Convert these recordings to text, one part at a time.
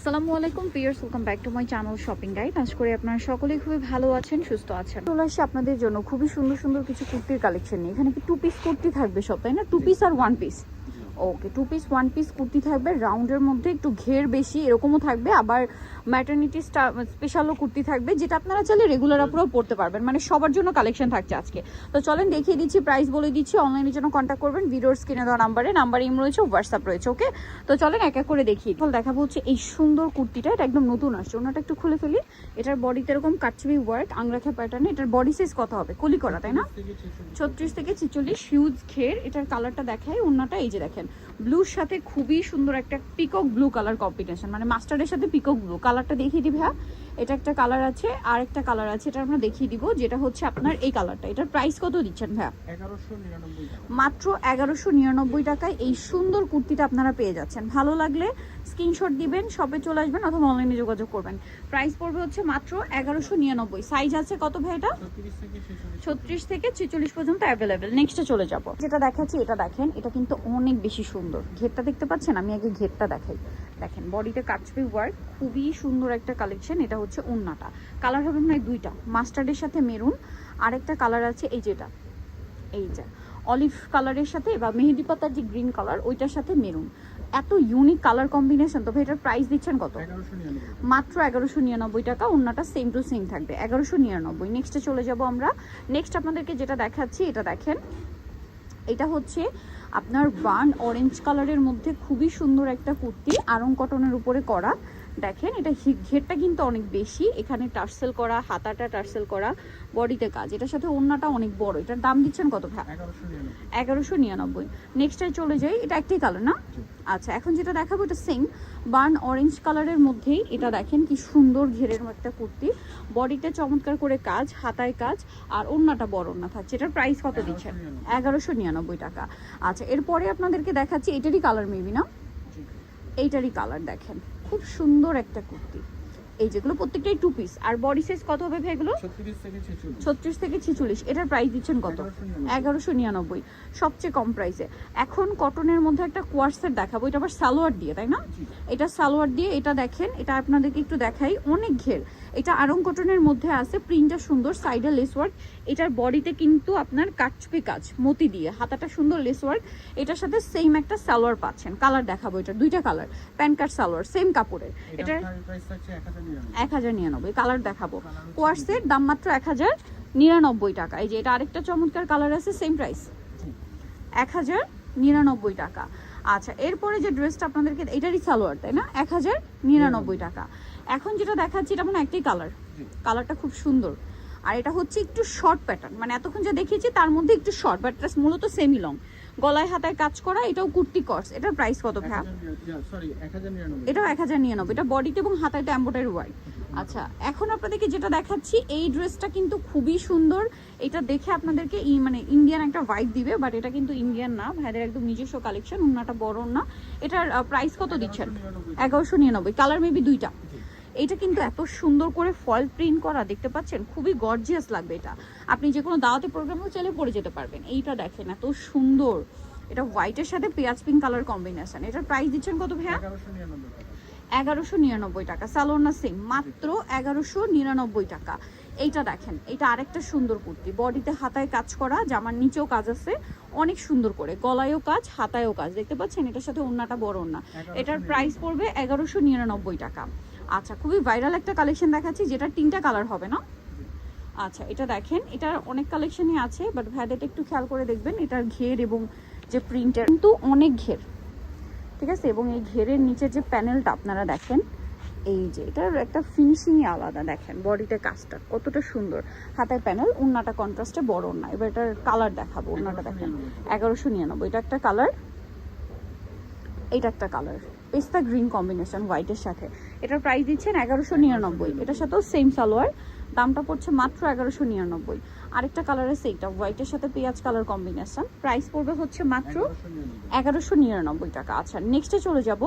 আসসালামু আলাইকুম viewers, welcome back to my channel shopping guide. আশা করি আপনারা সকলেই খুবই ভালো আছেন, সুস্থ আছেন। চলে আসি আপনাদের জন্য খুবই সুন্দর সুন্দর কিছু কুর্তির কালেকশন নিয়ে। এখানে কি টু পিস কুর্তি থাকবে সব, তাই না? টু পিস আর one piece. Okay, two piece one piece kurti থাকবে, রাউন্ডের মধ্যে একটু ঘের বেশি এরকমও থাকবে, আবার ম্যাটারনিটি স্পেশালও কুর্তি থাকবে, যেটা আপনারা চাইলে রেগুলার আপুরাও পড়তে পারবেন। মানে সবার জন্য কালেকশন থাকছে আজকে। তো চলেন দেখিয়ে দিচ্ছি, প্রাইস বলে দিচ্ছি। অনলাইনের জন্য কন্ট্যাক্ট করবেন ভিডিওর স্ক্রিনে দেওয়া নাম্বার ইম রয়েছে, হোয়াটসঅ্যাপ রয়েছে। ওকে, তো চলেন এক এক করে দেখিয়ে দেখাবো হচ্ছে এই সুন্দর কুর্তিটা। এটা একদম নতুন আসছে, ওনাটা একটু খুলে ফেলি। এটার বডিতে এরকম কাটছবি ওয়ার্ক, আংরাখা প্যাটার্নে। এটার বডি সাইজ কত হবে? কলি করা, তাই না? 36 থেকে 46, হিউজ ঘের। এটার কালারটা দেখায়, ওনাটা এই যে দেখেন ব্লুর সাথে খুবই সুন্দর একটা পিকক ব্লু কালার কম্বিনেশন, মানে মাস্টার্ডের সাথে পিকক ব্লু। কালারটা দেখিয়ে দিবে। হ্যাঁ, এটা একটা কালার আছে, আর একটা কালার আছে, এটা আমরা দেখিয়ে দিব, যেটা হচ্ছে আপনার এই কালারটা। এটার প্রাইস কত দিচ্ছেন ভাইয়া? 1199 টাকা। মাত্র 1199 টাকায় এই সুন্দর কুর্তিটা আপনারা পেয়ে যাচ্ছেন। ভালো লাগলে স্ক্রিনশট দিবেন, শপে চলে আসবেন অথবা অনলাইনে যোগাযোগ করবেন। প্রাইস পড়বে হচ্ছে মাত্র 1199। সাইজ আছে কত ভাই? এটা 36 থেকে 46 পর্যন্ত অ্যাভেলেবেল। নেক্সটে চলে যাব। যেটা দেখাচ্ছি এটা দেখেন, এটা কিন্তু অনেক বেশি সুন্দর। ঘেরটা দেখতে পাচ্ছেন? আমি আগে ঘেরটা দেখাই। দেখেন বডিতে কাটছবি ওয়ার্ক, খুবই সুন্দর একটা কালেকশন। এটা হচ্ছে ওন্নাটা। কালার হবে না দুইটা, মাস্টার্ডের সাথে মেরুন, আরেকটা কালার আছে এই যেটা, এই যে অলিভ কালারের সাথে বা মেহেদি পাতার যে গ্রিন কালার, ওইটার সাথে মেরুন। এত ইউনিক কালার কম্বিনেশন। তো ভাই এটার প্রাইস দিচ্ছেন কত? 1199। মাত্র 1199 টাকা। ওন্নাটা সেম টু সেম থাকবে, 1199। নেক্সটে চলে যাব আমরা। নেক্সট আপনাদেরকে যেটা দেখাচ্ছি এটা দেখেন, এটা হচ্ছে আপনার বার্ন অরেঞ্জ কালারের মধ্যে খুবই সুন্দর একটা কুর্তি, আরং কটনের উপরে করা। দেখেন এটা ঘেরটা কিন্তু অনেক বেশি, এখানে টার্সেল করা, হাতাটা টার্সেল করা, বডিতে কাজ। এটার সাথে ওন্নাটা অনেক বড়। এটার দাম দিচ্ছেন কত ভাই? 1199। নেক্সটে চলে যাই, এটা একটাই কালার না? আচ্ছা, এখন যেটা দেখাবো এটা সেম বার্ন অরেঞ্জ কালারের মধ্যেই। এটা দেখেন কি সুন্দর ঘেরের একটা কুর্তি, বডিতে চমৎকার করে কাজ, হাতায় কাজ, আর ওন্নাটা বড় ওন্না থাকছে। এটার প্রাইস কত দিচ্ছেন? 1199 টাকা। আচ্ছা, এরপরে আপনাদেরকে দেখাচ্ছি, এটারই কালার মেবি না, এইটারই কালার দেখেন, খুব সুন্দর একটা কুর্তি। এই যেগুলো প্রত্যেকটাই টু পিস। আর বডি সাইজ কত হবে ভাই এগুলো? 36 থেকে 46। এটার প্রাইস দিচ্ছেন কত? 1199। সবচেয়ে কম প্রাইসে। এখন কটনের মধ্যে একটা কোয়ার্সেট দেখাবো, এটা আবার সালোয়ার দিয়ে, তাই না? এটা সালোয়ার দিয়ে। এটা দেখেন, এটা আপনাদেরকে একটু দেখাই, অনেক ঘের। এটা আরং কটনের মধ্যে আছে, প্রিন্টটা সুন্দর, সাইডে লেস ওয়ার্ক। এটার বডিতে কিন্তু আপনার কাটছবি কাজ মতি দিয়ে, হাতাটা সুন্দর লেস ওয়ার্ক। এটার সাথে সেম একটা সালোয়ার পাচ্ছেন। কালার দেখাবো, এটা দুইটা কালার, প্যান্ট কাট সালোয়ার, সেম কাপড়ের। এটার 1099। কালার দেখাবো, কোয়ার্সের দাম মাত্র 1099 টাকা। এই যে এটা আরেকটা চমৎকার কালার আছে, সেম প্রাইস 1099 টাকা। আচ্ছা, এরপরে যে ড্রেসটা আপনাদেরকে, এটারই সালোয়ার, তাই না? 1099 টাকা। এখন যেটা দেখাচ্ছি এটা মানে একটাই কালার, কালারটা খুব সুন্দর। আর এটা হচ্ছে একটু শর্ট প্যাটার্ন, মানে এতক্ষণ যা দেখিয়েছি তার মধ্যে একটু শর্ট, বাট মূলত সেমি লং, গলায় হাতায় কাজ করা। এটাও কুর্তি কর্স। এটার প্রাইস কত ভাই? এটাও 1099। এটা বডিতে এবং হাতায় এমব্রয়ডারি ওয়ার্ক। আচ্ছা, এখন আপনাদেরকে যেটা দেখাচ্ছি, এই ড্রেসটা কিন্তু খুবই সুন্দর। এটা দেখে আপনাদেরকে মানে ইন্ডিয়ান একটা ভাইব দিবে, বাট এটা কিন্তু ইন্ডিয়ান না, ভাইদের একদম নিজস্ব কালেকশন। ওন্নাটা বড় না। এটার প্রাইস কত দিচ্ছেন? 1199। কালার মেবি দুইটা। এটা কিন্তু এত সুন্দর করে ফয়েল প্রিন্ট করা, দেখতে পাচ্ছেন? খুবই গর্জিয়াস লাগবে এটা। আপনি যে কোনো দাওয়াতে প্রোগ্রামেও চাইলে পরে যেতে পারবেন। এইটা দেখেন এত সুন্দর, এটা হোয়াইটের সাথে পেঁয়াজ পিঙ্ক কালার কম্বিনেশন। এটার প্রাইস দিচ্ছেন কত ভাইয়া? 1199 টাকা। সালোনা সেম, মাত্র 1199 টাকা। এইটা দেখেন, এটা আরেকটা সুন্দর কুর্তি, বডিতে হাতায় কাজ করা, জামার নিচেও কাজ আছে অনেক সুন্দর করে, গলায়ও কাজ, হাতায়ও কাজ, দেখতে পাচ্ছেন? এটার সাথে ওন্নাটা বড় ওন্না। এটার প্রাইস পড়বে 1199 টাকা। আচ্ছা, খুবই ভাইরাল একটা কালেকশন দেখাচ্ছি, যেটা 3টা কালার হবে না? আচ্ছা, এটা দেখেন, এটার অনেক কালেকশনই আছে, বাট ভাইয়াটা একটু খেয়াল করে দেখবেন। এটার ঘের এবং যে প্রিন্টার কিন্তু অনেক ঘের, ঠিক আছে? এবং এই ঘেরের নিচের যে প্যানেলটা আপনারা দেখেন, এই যে এটার একটা ফিনিশিংই আলাদা। দেখেন বডিতে কাজটা কতটা সুন্দর, হাতের প্যানেল, ওন্নাটা কন্ট্রাস্টে বড় ওন্না। এবার এটার কালার দেখাবো। ওন্নাটা দেখেন 1199। এটা একটা কালার, এইটা একটা কালার, পেস্তা গ্রিন কম্বিনেশন হোয়াইটের সাথে। এটার প্রাইস দিচ্ছেন 1199। এটার সাথেও সেম সালোয়ার, দামটা পড়ছে মাত্র 1199। আরেকটা কালার আছে, এইটা হোয়াইটের সাথে পেঁয়াজ কালার কম্বিনেশন, প্রাইস পড়বে হচ্ছে মাত্র 1199 টাকা। আচ্ছা, নেক্সটে চলে যাব।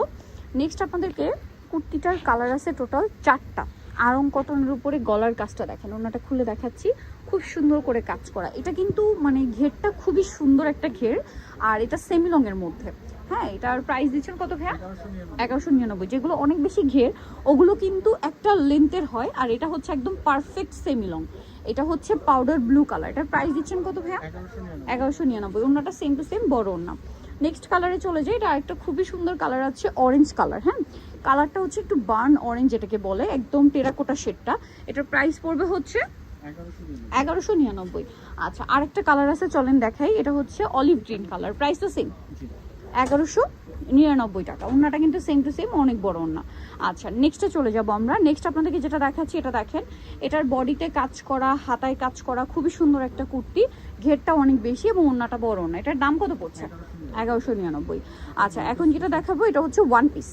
নেক্সট আপনাদেরকে কুর্তিটার কালার আছে টোটাল 4টা। আরং কটনের উপরে গলার কাজটা দেখেন, ওনাটা খুলে দেখাচ্ছি, খুব সুন্দর করে কাজ করা। এটা কিন্তু মানে ঘেরটা খুবই সুন্দর একটা ঘের, আর এটা সেমি লং এর মধ্যে, হ্যাঁ, এটার প্রাইস দিচ্ছেন কত ভাইয়া? 1199 1199। যেগুলো অনেক বেশি ঘের ওগুলো কিন্তু একটা লেন্থের হয়, আর এটা হচ্ছে একদম পারফেক্ট সেমি লং। এটা হচ্ছে পাউডার ব্লু কালার, এটার প্রাইস দিচ্ছেন কত ভাইয়া? 1199 1199। ওনাটা সেম টু সেম, বড় ওনা। নেক্সট কালারে চলে যাই, এটা আরেকটা খুবই সুন্দর কালার আছে, অরেঞ্জ কালার। হ্যাঁ, কালারটা হচ্ছে একটু বার্ন অরেঞ্জ যেটাকে বলে, একদম টেরাকোটা শেডটা। এটার প্রাইস পড়বে হচ্ছে 1199 1199। আচ্ছা, আরেকটা কালার আছে, চলেন দেখাই। এটা হচ্ছে অলিভ গ্রিন কালার, প্রাইস তো সেম, জি 1199 টাকা। ওনাটা কিন্তু সেম টু সেম, অনেক বড় ওনা। আচ্ছা, নেক্সটে চলে যাব আমরা। নেক্সট আপনাদেরকে যেটা দেখাচ্ছি, এটা দেখেন, এটার বডিতে কাজ করা, হাতায় কাজ করা, খুবই সুন্দর একটা কুর্তি। ঘেরটা অনেক বেশি এবং ওনাটা বড় ওনা। এটার দাম কত পড়ছে? 1199। আচ্ছা, এখন যেটা দেখাবো এটা হচ্ছে ওয়ান পিস,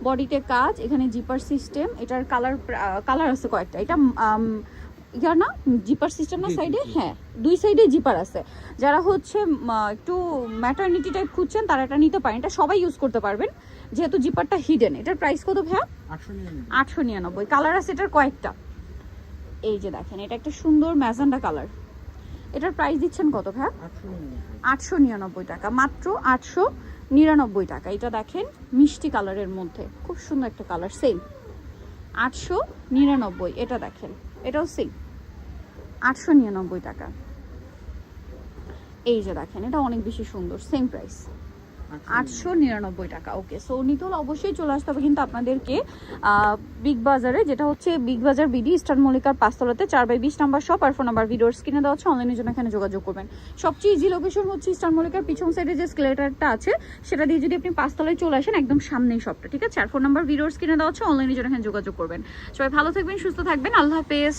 বডিতে কাজ, এখানে জিপার সিস্টেম। এটার কালার আছে কয়েকটা। এটা ইয়া না, জিপার সিস্টেম না সাইডে? হ্যাঁ, দুই সাইডে জিপার আছে। যারা হচ্ছে একটু ম্যাটারনিটি টাইপ খুঁজছেন তারা এটা নিতে পারেন, এটা সবাই ইউজ করতে পারবেন যেহেতু জিপারটা হিডেন। এটার প্রাইস কত ভাইয়া? 899 899। কালার আছে এটার কয়েকটা। এই যে দেখেন, এটা একটা সুন্দর ম্যাজেন্ডা কালার। এটার প্রাইস দিচ্ছেন কত ভাইয়া? 899 টাকা, মাত্র 899 টাকা। এটা দেখেন মিষ্টি কালারের মধ্যে, খুব সুন্দর একটা কালার, সেম 899। এটা দেখেন, এটাও সেম 899 টাকা। এই যে দেখেন, এটা অনেক বেশি সুন্দর, সেম প্রাইস 899 টাকা। ওকে, সো নিতে হলে অবশ্যই চলে আসতে হবে কিন্তু আপনাদেরকে বিগ বাজারে, যেটা হচ্ছে বিগ বাজার বিডি ইস্টার্ন মল্লিকার 5 তলাতে 4/20 নাম্বার শপ। আর ফোন নাম্বার ভিডিওর স্ক্রিনে দেওয়া আছে, অনলাইনের জন্য এখানে যোগাযোগ করবেন। সবচেয়ে ইজি লোকেশন হচ্ছে ইস্টার্ন মল্লিকার পিছন সাইডে যে স্কেলেটারটা আছে সেটা দিয়ে যদি আপনি 5 তলায় চলে আসেন, একদম সামনেই শপটা, ঠিক আছে? আর ফোন নাম্বার ভিডিওর স্ক্রিনে দেওয়া আছে, অনলাইনের জন্য এখানে যোগাযোগ করবেন। সবাই ভালো থাকবেন, সুস্থ থাকবেন, আল্লাহ হাফেজ।